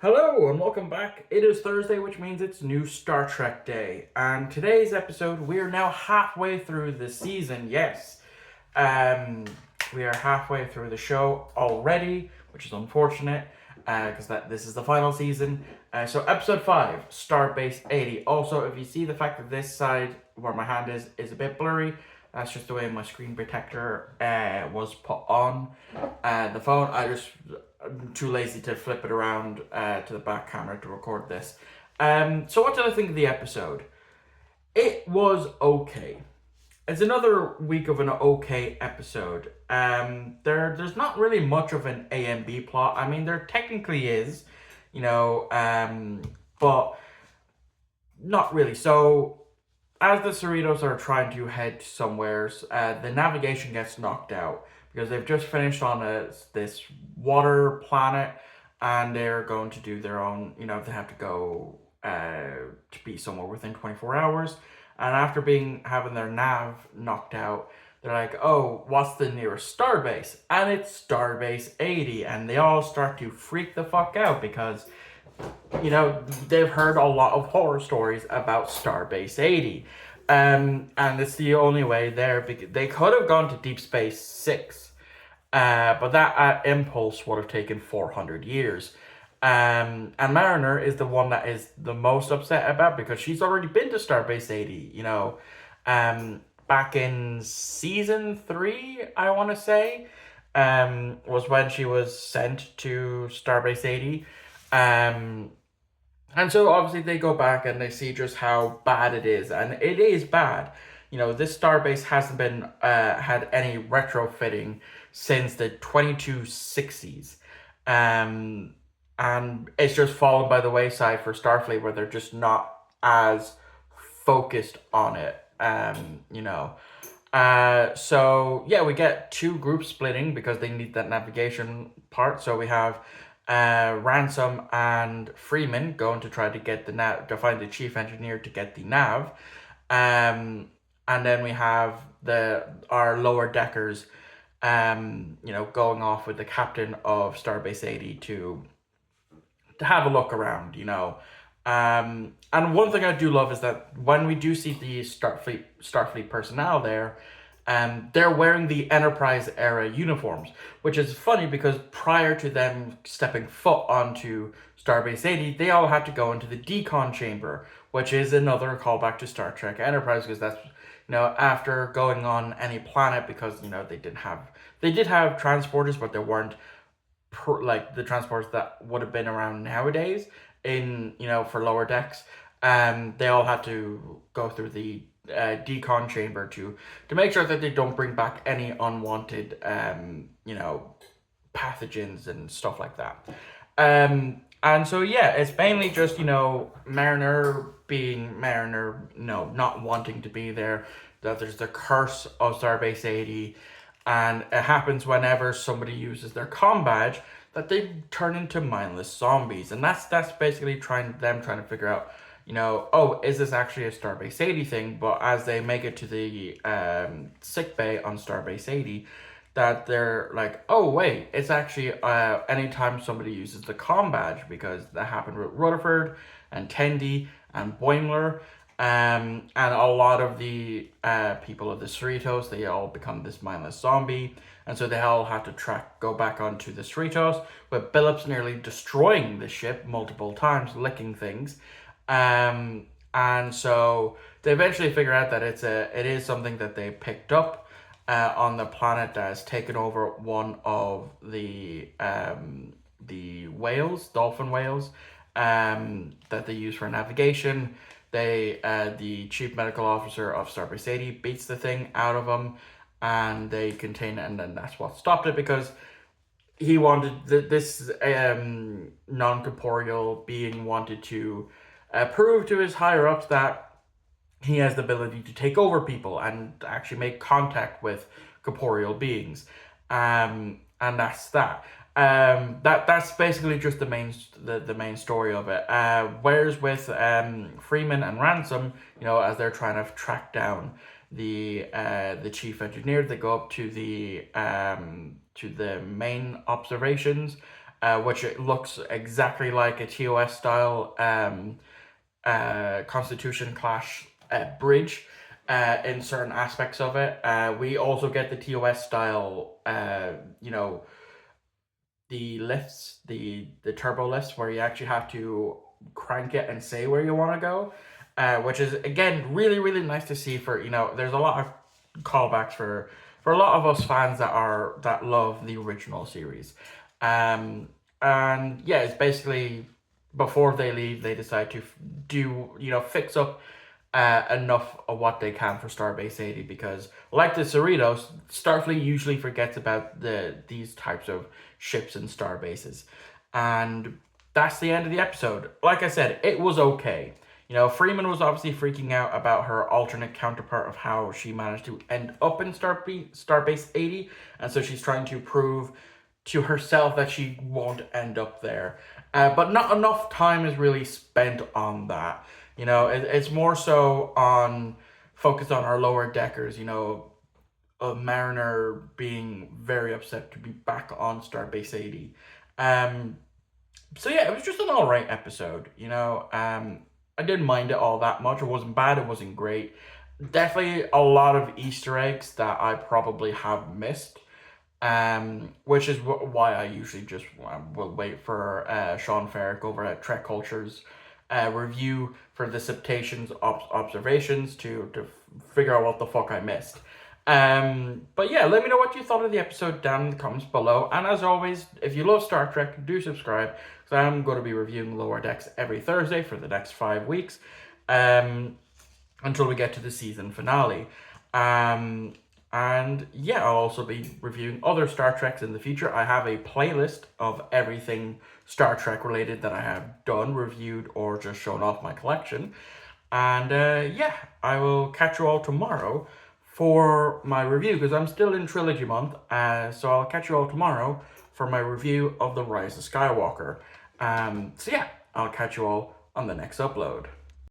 Hello and welcome back. It is Thursday, which means it's new Star Trek Day. And today's episode, we are now halfway through the season. Yes, um, we are halfway through the show already, which is unfortunate because this is the final season. So episode 5, Starbase 80. Also, if you see the fact that this side where my hand is a bit blurry, that's just the way my screen protector was put on the phone. I'm too lazy to flip it around to the back camera to record this. So what did I think of the episode? It was okay. It's another week of an okay episode. There's not really much of an A and B plot. I mean, there technically is, but not really. So as the Cerritos are trying to head somewhere, the navigation gets knocked out because they've just finished on this water planet, and they're going to do their own. They have to go to be somewhere within 24 hours. And after having their nav knocked out, they're like, "Oh, what's the nearest starbase?" And it's Starbase 80, and they all start to freak the fuck out because they've heard a lot of horror stories about Starbase 80. And it's the only way there. Because they could have gone to Deep Space 6, but that impulse would have taken 400 years. And Mariner is the one that is the most upset about because she's already been to Starbase 80, back in season 3, I want to say, was when she was sent to Starbase 80. And so obviously they go back and they see just how bad it is, and it is bad. This starbase hasn't been had any retrofitting since the 2260s, and it's just fallen by the wayside for Starfleet, where they're just not as focused on it. So yeah, we get two groups splitting because they need that navigation part. So we have Ransom and Freeman going to try to get the nav, to find the chief engineer to get the nav, and then we have our lower deckers, going off with the captain of Starbase 80 to have a look around, and one thing I do love is that when we do see the Starfleet personnel there, they're wearing the Enterprise era uniforms, which is funny because prior to them stepping foot onto Starbase 80, they all had to go into the decon chamber, which is another callback to Star Trek Enterprise, because that's after going on any planet, because they did have transporters, but they weren't like the transporters that would have been around nowadays in for lower decks. They all had to go through the decon chamber to make sure that they don't bring back any unwanted pathogens and stuff like that. And so yeah, it's mainly just Mariner being Mariner, not wanting to be there. That there's the curse of Starbase 80, and it happens whenever somebody uses their comm badge that they turn into mindless zombies, and that's basically trying to figure out, oh, is this actually a Starbase 80 thing? But as they make it to the sick bay on Starbase 80, that they're like, oh wait, it's actually anytime somebody uses the comm badge, because that happened with Rutherford and Tendi and Boimler, and a lot of the people of the Cerritos, they all become this mindless zombie, and so they all have to go back onto the Cerritos, with Billups nearly destroying the ship multiple times, licking things, and so they eventually figure out that it is something that they picked up on the planet that has taken over one of the whales, dolphin whales, that they use for navigation. The chief medical officer of Starbase 80 beats the thing out of them, and they contain it, and then that's what stopped it, because he wanted this non-corporeal being wanted to prove to his higher ups that he has the ability to take over people and actually make contact with corporeal beings, and that's that. That's basically just the main story of it. Whereas with Freeman and Ransom, as they're trying to track down the chief engineer, they go up to the main observations, which it looks exactly like a TOS style Constitution Clash bridge in certain aspects of it. We also get the TOS style, the lifts, the turbo lifts, where you actually have to crank it and say where you want to go, which is again really nice to see. For there's a lot of callbacks for a lot of us fans that love the original series, and yeah, it's basically before they leave, they decide to do fix up enough of what they can for Starbase 80, because like the Cerritos, Starfleet usually forgets about these types of ships and star bases. And that's the end of the episode. Like I said, it was okay. Freeman was obviously freaking out about her alternate counterpart of how she managed to end up in Starbase 80, and so she's trying to prove to herself that she won't end up there. But not enough time is really spent on that. It's more so on focused on our lower deckers. A Mariner being very upset to be back on Starbase 80. So yeah, it was just an alright episode. I didn't mind it all that much. It wasn't bad. It wasn't great. Definitely a lot of Easter eggs that I probably have missed. Which is why I usually just will wait for Sean Ferrick over at Trek Culture's review for the Septations observations to figure out what the fuck I missed. But yeah, let me know what you thought of the episode down in the comments below. And as always, if you love Star Trek, do subscribe, because I'm going to be reviewing Lower Decks every Thursday for the next 5 weeks, until we get to the season finale. And yeah, I'll also be reviewing other Star Treks in the future. I have a playlist of everything Star Trek related that I have done, reviewed, or just shown off my collection. And yeah, I will catch you all tomorrow for my review, because I'm still in Trilogy Month. So I'll catch you all tomorrow for my review of The Rise of Skywalker. So yeah, I'll catch you all on the next upload.